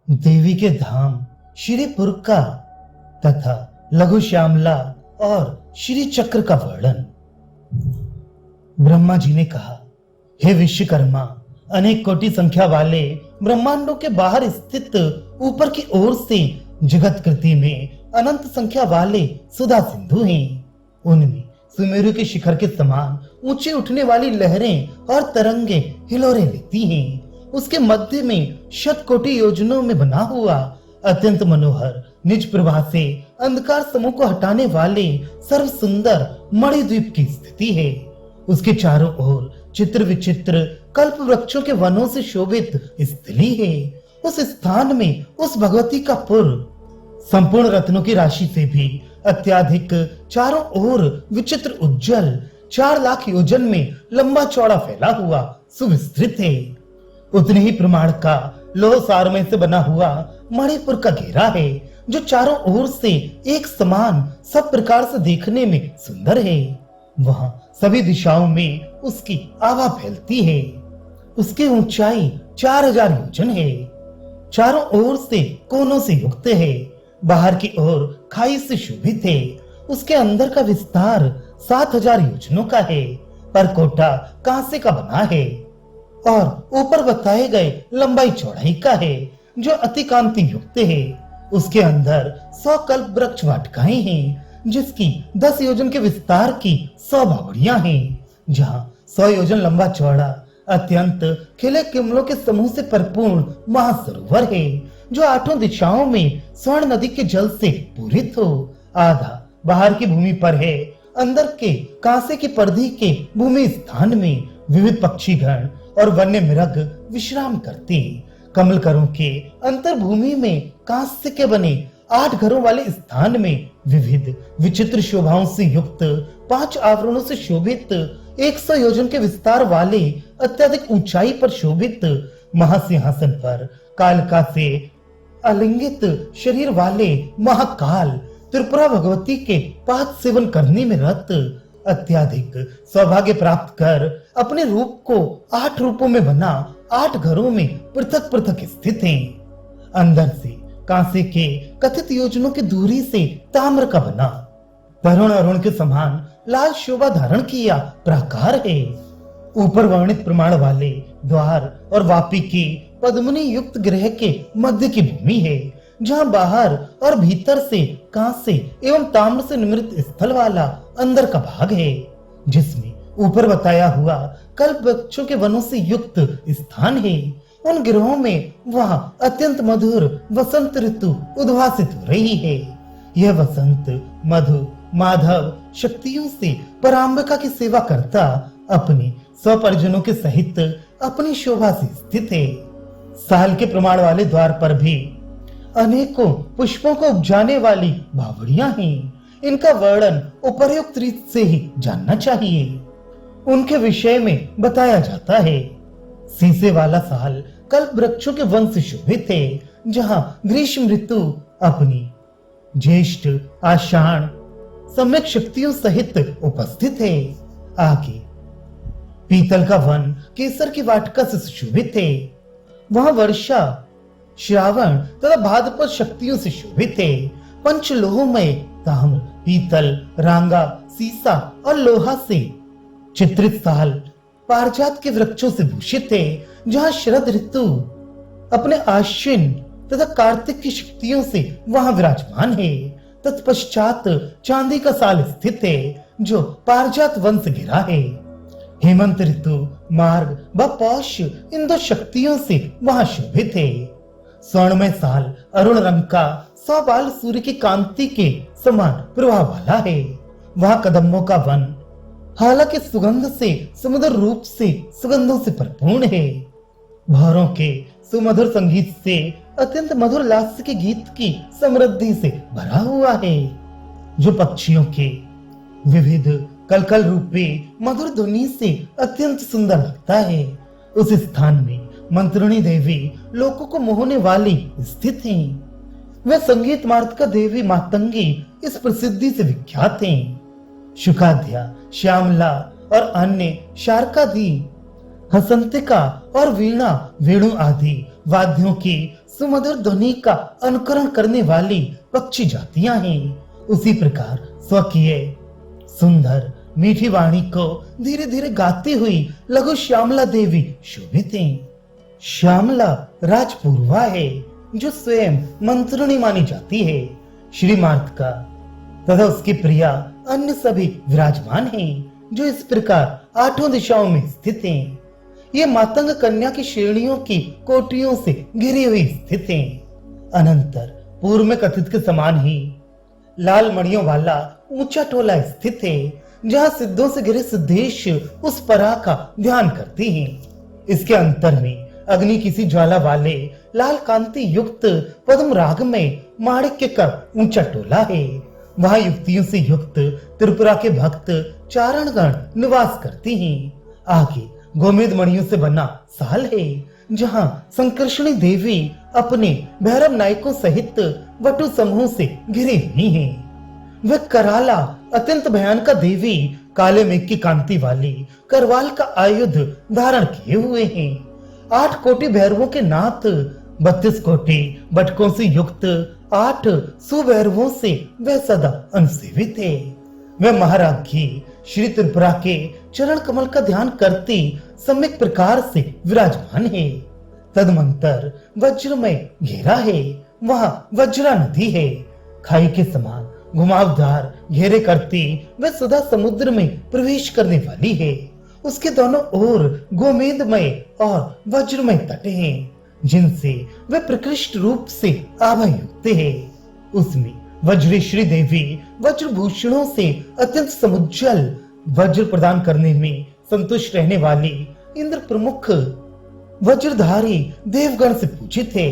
देवी के धाम श्रीपुर का तथा लघु श्यामला और श्री चक्र का वर्णन। ब्रह्मा जी ने कहा, हे विश्वकर्मा, अनेक कोटि संख्या वाले ब्रह्मांडों के बाहर स्थित ऊपर की ओर से जगत कृति में अनंत संख्या वाले सुधा सिंधु हैं। उनमें सुमेरु के शिखर के समान ऊंचे उठने वाली लहरें और तरंगे हिलोरे लेती हैं। उसके मध्य में शत कोटि योजनों में बना हुआ अत्यंत मनोहर निज प्रभा से अंधकार समूह को हटाने वाले सर्व सुंदर मणिद्वीप की स्थिति है। उसके चारों ओर चित्र विचित्र कल्प वृक्षों के वनों से शोभित स्थली है। उस स्थान में उस भगवती का पुर संपूर्ण रत्नों की राशि से भी अत्याधिक चारों ओर विचित्र उज्जवल 4 लाख योजन में लंबा चौड़ा फैला हुआ सुविस्तृत है। उतने ही प्रमाण का लोह सारमय से बना हुआ मणिपुर का घेरा है, जो चारों ओर से एक समान सब प्रकार से देखने में सुंदर है। वहां सभी दिशाओं में उसकी आभा फैलती है। उसकी ऊंचाई 4000 योजन है। चारों ओर से कोनों से युक्त है। बाहर की ओर खाई से शोभित है। उसके अंदर का विस्तार 7000 योजनों का है। पर कोटा कांसे का बना है और ऊपर बताए गए लंबाई चौड़ाई का है, जो अति कांति युक्त है। उसके अंदर 100 कल्प वृक्ष वाटिकाएं हैं, जिसकी 10 योजन के विस्तार की 100 बावड़ियां हैं। जहां 100 योजन लंबा चौड़ा अत्यंत खिले कमलों के समूह से परिपूर्ण महासरोवर है, जो 8 दिशाओं में स्वर्ण नदी के जल से पूरित हो। आधा बाहर की भूमि पर है, अंदर के कांसे की परिधि के भूमि स्थान में विविध पक्षीगण और वन्य मृग विश्राम करते। कमलकरों के अंतर भूमि में कांस्य के बने 8 घरों वाले स्थान में विविध विचित्र शोभाओं से युक्त 5 आवरणों से शोभित 100 योजन के विस्तार वाले अत्यधिक ऊंचाई पर शोभित महासिंहासन पर कालका से अलिंगित शरीर वाले महाकाल त्रिपुरा भगवती के पाद सेवन करने में रत अत्याधिक सौभाग्य प्राप्त कर अपने रूप को 8 रूपों में बना 8 घरों में पृथक पृथक स्थित हैं। अंदर से कांसे के कथित योजनों की दूरी से ताम्र का बना तरुण अरुण के समान लाल शोभा धारण किया प्राकार है। ऊपर वर्णित प्रमाण वाले द्वार और वापी की पद्मनी युक्त गृह के मध्य की भूमि है, जहां बाहर और भीतर से कांसे एवं ताम्र से निर्मित स्थल वाला अंदर का भाग है, जिसमें ऊपर बताया हुआ कल्प वृक्षों के वनों से युक्त स्थान है। उन गिरोहों में वहां अत्यंत मधुर वसंत ऋतु उद्भासित हो रही है। यह वसंत मधु माधव शक्तियों से पराम्बिका की सेवा करता अपने स्वपरिजनों के सहित अपनी शोभा से स्थित है। साल के प्रमाण वाले द्वार पर भी अनेकों पुष्पों को उपजाने वाली बावड़ियां हैं। इनका वर्णन उपर्युक्त रीत से ही जानना चाहिए। उनके विषय में बताया जाता है, सीसे वाला साल कल्प वृक्षों के वन से शोभित है, जहां ग्रीष्म ऋतु अपनी ज्येष्ठ आषाढ़ सम्यक शक्तियों सहित उपस्थित है। आगे पीतल का वन केसर की वाटिका से सुशोभित है। वहां वर्षा श्रावण तथा भाद्रपद शक्तियों से शोभित है। पंचलोहमय ताम्र पीतल रांगा सीसा और लोहा से चित्रित साल पारिजात के वृक्षों से भूषित है, जहां शरद ऋतु अपने आश्विन तथा कार्तिक की शक्तियों से वहां विराजमान है। तत्पश्चात चांदी का साल स्थित है, जो पारिजात वन से घिरा है। हेमंत ऋतु मार्ग व पौष इन 2 शक्तियों से वहां शोभित है। स्वर्णमय साल अरुण रंग का 100 बाल सूर्य की कांति के समान प्रभाव वाला है। वहां कदम्बों का वन हालांकि सुगंध से सुमधुर रूप से सुगंधों से परिपूर्ण है। भौरों के सुमधुर संगीत से अत्यंत मधुर लास्य के गीत की समृद्धि से भरा हुआ है, जो पक्षियों के विविध कलकल रूपी मधुर ध्वनि से अत्यंत सुंदर लगता है। उस स्थान में मंत्रिणी देवी लोगों को मोहने वाली स्थित हैं। वह संगीत मार्तका देवी मातंगी इस प्रसिद्धि से विख्यात हैं। शुकाध्या श्यामला और अन्य शारकादि हसंतिका और वीणा वेणु आदि वाद्यों की सुमधुर ध्वनि का अनुकरण करने वाली पक्षी जातियां हैं, उसी प्रकार स्वकीय सुंदर मीठी वाणी को धीरे धीरे गाती हुई लघु श्यामला देवी शोभित हैं। श्यामला राजपूर्वा है, जो स्वयं मंत्रिणी मानी जाती है। श्री मार्तका तथा उसकी प्रिया अन्य सभी विराजमान हैं, जो इस प्रकार आठों दिशाओं में स्थित हैं। ये मातंग कन्या की श्रेणियों की कोटियों से घिरी हुई स्थित हैं। अनंतर पूर्व में कथित के समान ही लाल मणियों वाला ऊंचा टोला स्थित है, जहां सिद्धों से घिरे सिद्धेश उस परा का ध्यान करते हैं। इसके अंतर में अग्नि किसी ज्वाला वाले लाल कांति युक्त पद्म राग में माणिक्य का ऊंचा टोला है। वहां युक्तियों से युक्त त्रिपुरा के भक्त चारणगण निवास करते हैं। आगे गोमेद मणियों से बना साल है, जहां संकर्षणी देवी अपने भैरव नायकों सहित वटु समूह से घिरी हुई हैं। वह कराला अत्यंत भयानक देवी काले मेघ की कांति वाली करवाल का आयुध धारण किए हुए हैं। 8 कोटि भैरवों के नाथ 32 कोटि बटकों से युक्त 8 सुभैरवों से वह सदा अनुसेवित है। वह महाराज्ञी श्री त्रिपुरा के चरण कमल का ध्यान करती सम्यक प्रकार से विराजमान है। तदमंतर वज्र में घेरा है, वहां वज्रा नदी है। खाई के समान घुमावदार घेरे करती वह सदा समुद्र में प्रवेश करने वाली है। उसके दोनों ओर गोमेदमय और वज्रमय तट हैं, जिनसे वह प्रकृष्ट रूप से आभा युक्त है। उसमें वज्रेश्वरी देवी वज्रभूषणों से अत्यंत समुज्जल वज्र प्रदान करने में संतुष्ट रहने वाली इंद्र प्रमुख वज्रधारी देवगण से पूजित है।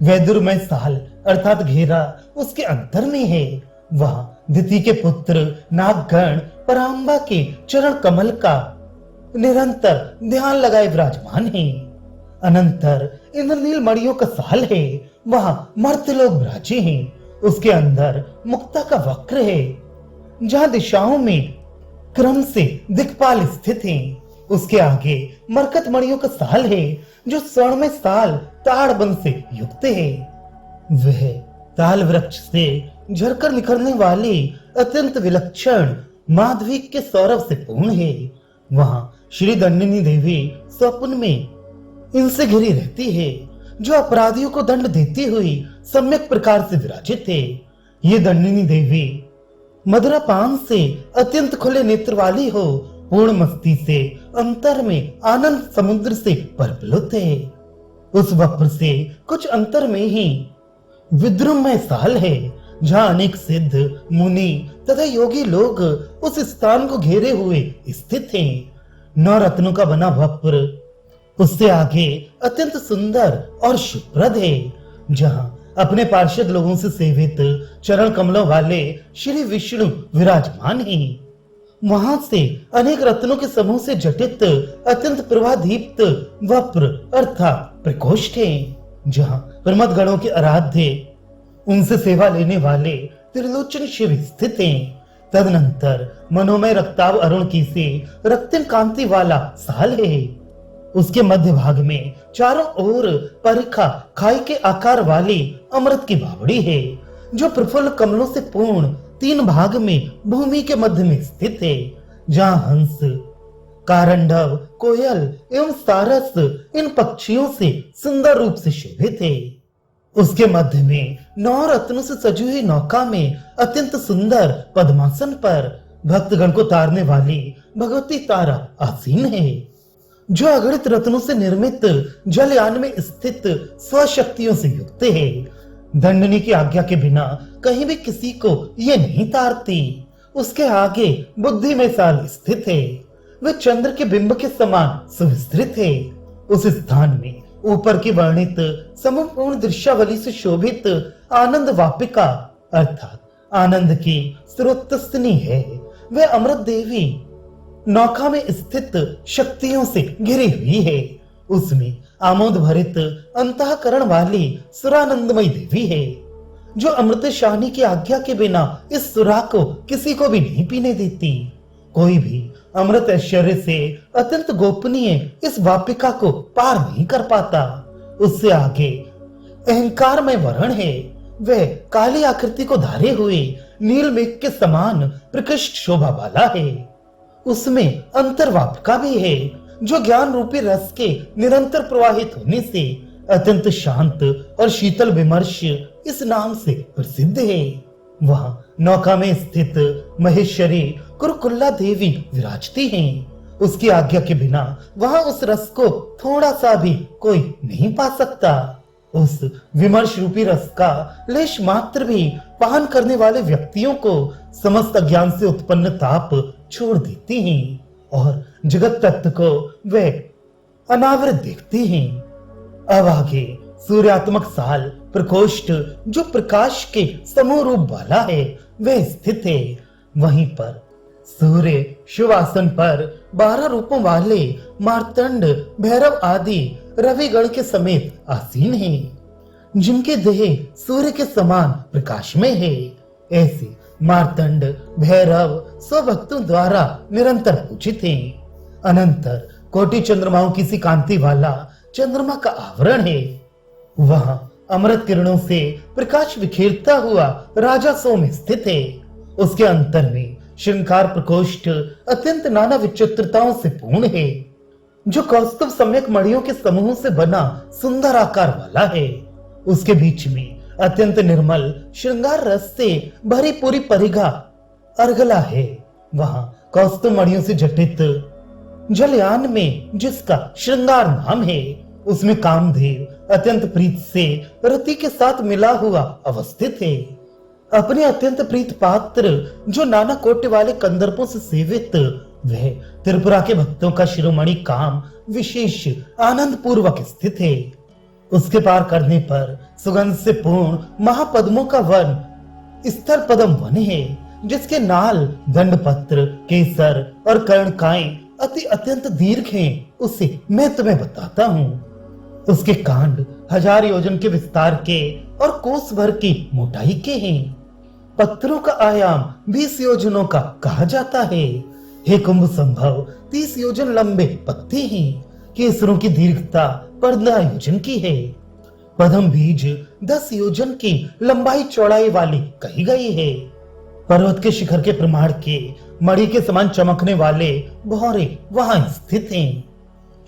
वैदुरमय साल अर्थात घेरा उसके अंतर में है। वह दिति के पुत्र नागगण पराम्बा के चरण कमल का निरंतर ध्यान लगाए विराजमान है। अनंतर इंद्रनील मणियों का साल है, वहां मर्त्यलोक विराजे हैं। उसके अंदर मुक्ता का वक्र है, जहां दिशाओं में क्रम से दिक्पाल स्थित हैं। उसके आगे मरकत मणियों का साल है, जो स्वर्ण में साल ताड़बंद से युक्त है। वह ताल वृक्ष से झरकर निकलने वाली अत्यंत विलक्षण माधवी के सौरभ से पूर्ण है। वहां श्री दंडिनी देवी स्वप्न में इनसे घिरी रहती है, जो अपराधियों को दंड देती हुई सम्यक प्रकार से विराजित है। ये दंडिनी देवी मधुरा पान से अत्यंत खुले नेत्र वाली हो, पूर्ण मस्ती से अंतर में आनंद समुद्र से परिप्लुत है। उस वक्र से कुछ अंतर में ही विद्रुमय साल है, जहाँ अनेक सिद्ध मुनि तथा योगी लोग उस स्थान को घेरे हुए स्थित हैं। 9 रत्नों का बना वक्र उससे आगे अत्यंत सुंदर और शुभप्रद है, जहां अपने पार्षद लोगों से सेवित चरण कमलों वाले श्री विष्णु विराजमान हैं। वहां से अनेक रत्नों के समूह से जटित अत्यंत प्रभादीप्त वक्र अर्थात प्रकोष्ठ है, जहां प्रमद गणों के आराध्य उनसे सेवा लेने वाले त्रिलोचन शिव स्थित हैं। तदनंतर मनोमय रक्ताभ अरुण की से रक्तिम कांति वाला साल है। उसके मध्य भाग में चारों ओर परिखा खाई के आकार वाली अमृत की बावड़ी है, जो प्रफुल्ल कमलों से पूर्ण 3 भाग में भूमि के मध्य में स्थित है, जहाँ हंस कारंडव कोयल एवं सारस इन पक्षियों से सुंदर रूप से शोभित है। उसके मध्य में 9 रत्नों से सजी हुई नौका में अत्यंत सुंदर पद्मासन पर भक्तगण को तारने वाली भगवती तारा आसीन है, जो अगणित रत्नों से निर्मित जलयान में स्थित स्वशक्तियों से युक्त है। दंडनी की आज्ञा के बिना कहीं भी किसी को ये नहीं तारती। उसके आगे बुद्धि में साल स्थित है, वह चंद्र के बिंब के समान सुविस्तृत है। उस स्थान में ऊपर की वर्णित समपूर्ण दृश्यावली से शोभित आनंद वापिका अर्थात आनंद की स्रोतस्थनी है। वह अमृत देवी नौका में स्थित शक्तियों से घिरी हुई है। उसमें आमोद भरित अंतःकरण वाली सुरानंदमयी देवी है, जो अमृत शाहनी की आज्ञा के बिना इस सुरा को किसी को भी नहीं पीने देती। कोई भी अमृत ऐश्वर्य से अत्यंत गोपनीय इस वापिका को पार नहीं कर पाता। उससे आगे अहंकार में वर्ण है। वह काली आकृति को धारे हुए नील मेघ के समान प्रकृष्ट शोभा वाला है। उसमें अंतर्वापका भी है, जो ज्ञान रूपी रस के निरंतर प्रवाहित होने से अत्यंत शांत और शीतल विमर्श इस नाम से प्रसिद्ध है। वहां नौका में स्थित महेश्वरी कुरकुल्ला देवी विराजती हैं। उसकी आज्ञा के बिना वहां उस रस को थोड़ा सा भी कोई नहीं पा सकता। उस विमर्श रूपी रस का लेश मात्र भी पान करने वाले व्यक्तियों को समस्त अज्ञान से उत्पन्न ताप छोड़ देती हैं और जगत तत्व को वे अनावृत देखते हैं। अब आगे सूर्यात्मक साल प्रकोष्ठ जो प्रकाश के समूह रूप वाला है वह स्थित है। वहीं पर सूर्य शिवासन पर 12 रूपों वाले मार्तंड भैरव आदि रविगण के समेत आसीन हैं, जिनके देह सूर्य के समान प्रकाश में है। ऐसे मार्तंड भैरव स्वभक्तों द्वारा निरंतर पूजित हैं। अनंतर कोटि चंद्रमाओं की सी कांति वाला चंद्रमा का आवरण है। वहां अमृत किरणों से प्रकाश बिखेरता हुआ राजा सोम स्थित है। उसके अंतर में श्रृंगार प्रकोष्ठ अत्यंत नाना विचित्रताओं से पूर्ण है, जो कौस्तुभ सम्यक मणियों के समूह से बना सुंदर आकार वाला है। उसके बीच में अत्यंत निर्मल श्रृंगार रस से भरी पूरी परिघा अर्गला है। वहां कौस्तुभ मणियों से जटित जलयान में जिसका श्रृंगार नाम है, उसमें कामदेव अत्यंत प्रीत से रति के साथ मिला हुआ अवस्थित है। अपने अत्यंत प्रीत पात्र जो नाना कोटि वाले कंदर्पों से सेवित वह त्रिपुरा के भक्तों का शिरोमणि काम विशेष आनंद पूर्वक स्थित है। उसके पार करने पर सुगंध से पूर्ण महापद्मों का वन स्थल पदम वन है, जिसके नाल दंडपत्र केसर और कर्णकाएं अति अत्यंत दीर्घ हैं। उसे मैं तुम्हें बताता हूँ। उसके कांड 1000 योजन के विस्तार के और कोस भर की मोटाई के हैं। पत्रों का आयाम 20 योजनों का कहा जाता है। हे कुंभ संभव 30 योजन लंबे पत्ते हैं। केसरों की दीर्घता 15 योजन की है। पद्म बीज 10 योजन की लंबाई चौड़ाई वाली कही गई है। पर्वत के शिखर के प्रमाण के मणि के समान चमकने वाले भौरे वहां स्थित हैं।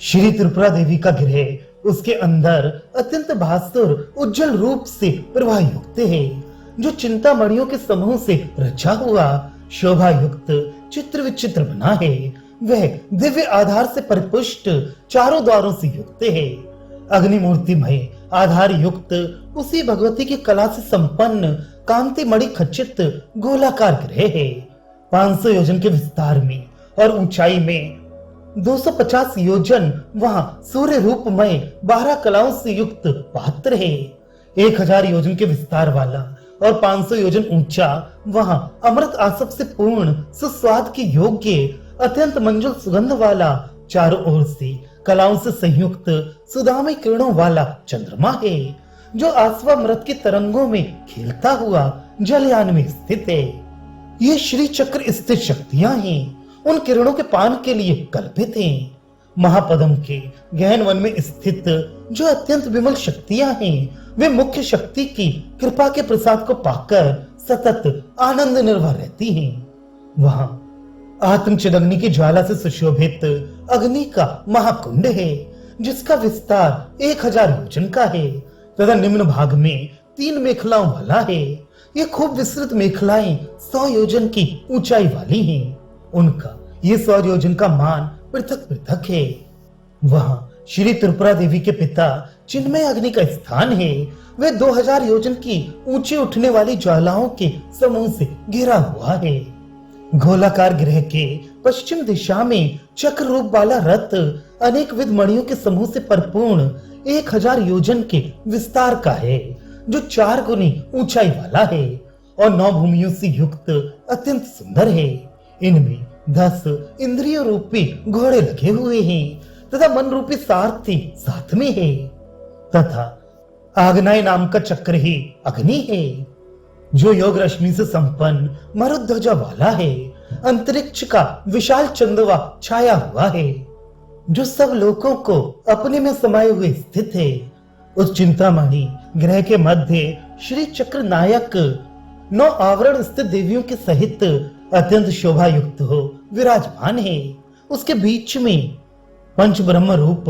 श्री त्रिपुरा देवी का गृह उसके अंदर अत्यंत भासुर उज्जवल रूप से प्रभा युक्त है, जो चिंता मणियों के समूह से रचा हुआ शोभा युक्त चित्र विचित्र बना है। वह दिव्य आधार से परिपुष्ट चारों द्वारों से युक्त है। अग्नि मूर्तिमय आधार युक्त उसी भगवती की कला से संपन्न कांति मणि खचित गोलाकार गृह है। 500 योजन के विस्तार में और ऊंचाई में 250 योजन वहां सूर्य रूपमय 12 कलाओं से युक्त पात्र है। 1000 योजन के विस्तार वाला और 500 योजन ऊंचा वहां अमृत आसव से पूर्ण सुस्वाद के योग्य अत्यंत मंजुल सुगंध वाला चारों ओर से कलाओं से संयुक्त सुदामय किरणों वाला चंद्रमा है, जो आस्वामृत की तरंगों में खेलता हुआ जलयान में स्थित है। ये श्री चक्र स्थित शक्तियां हैं, उन किरणों के पान के लिए कल्पित हैं। महापद्म के गहन वन में स्थित जो अत्यंत विमल शक्तियां हैं, वे मुख्य शक्ति की कृपा के प्रसाद को पाकर सतत आनंद निर्भर रहती हैं। वहां आत्मचिदग्नि की ज्वाला से सुशोभित अग्नि का महाकुंड है, जिसका विस्तार 1000 योजन का है तथा निम्न भाग में 3 मेखलाओं वाला है। ये खूब विस्तृत मेखलाएं 100 योजन की ऊंचाई वाली हैं। उनका ये 100 योजन का मान पृथक पृथक है। वहां श्री त्रिपुरा देवी के पिता चिन्मय अग्नि का स्थान है। वे 2000 योजन की ऊंची उठने वाली ज्वालाओं के समूह से घिरा हुआ है। गोलाकार गृह के पश्चिम दिशा में चक्र रूप वाला रथ अनेक विध मणियों के समूह से परिपूर्ण 1000 योजन के विस्तार का है, जो 4 गुनी ऊंचाई वाला है और 9 भूमियों से युक्त अत्यंत सुंदर है। इनमें 10 इंद्रिय रूपी घोड़े लगे हुए हैं तथा मन रूपी सारथी साथ में है, तथा आग्नेय नाम का चक्र ही अग्नि है, जो योग रश्मि से संपन्न मरुध्वजा वाला है। अंतरिक्ष का विशाल चंदवा छाया हुआ है, जो सब लोगों को अपने में समाये हुए स्थित है। उस चिंतामणि ग्रह के मध्य श्री चक्र नायक 9 आवरण स्थित देवियों के सहित अत्यंत शोभा युक्त हो विराजमान है। उसके बीच में पंच ब्रह्म रूप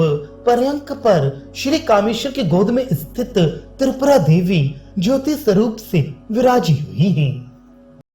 पर्यंक पर श्री कामेश्वर की गोद में स्थित त्रिपुरा देवी ज्योति स्वरूप से विराजी हुई हैं।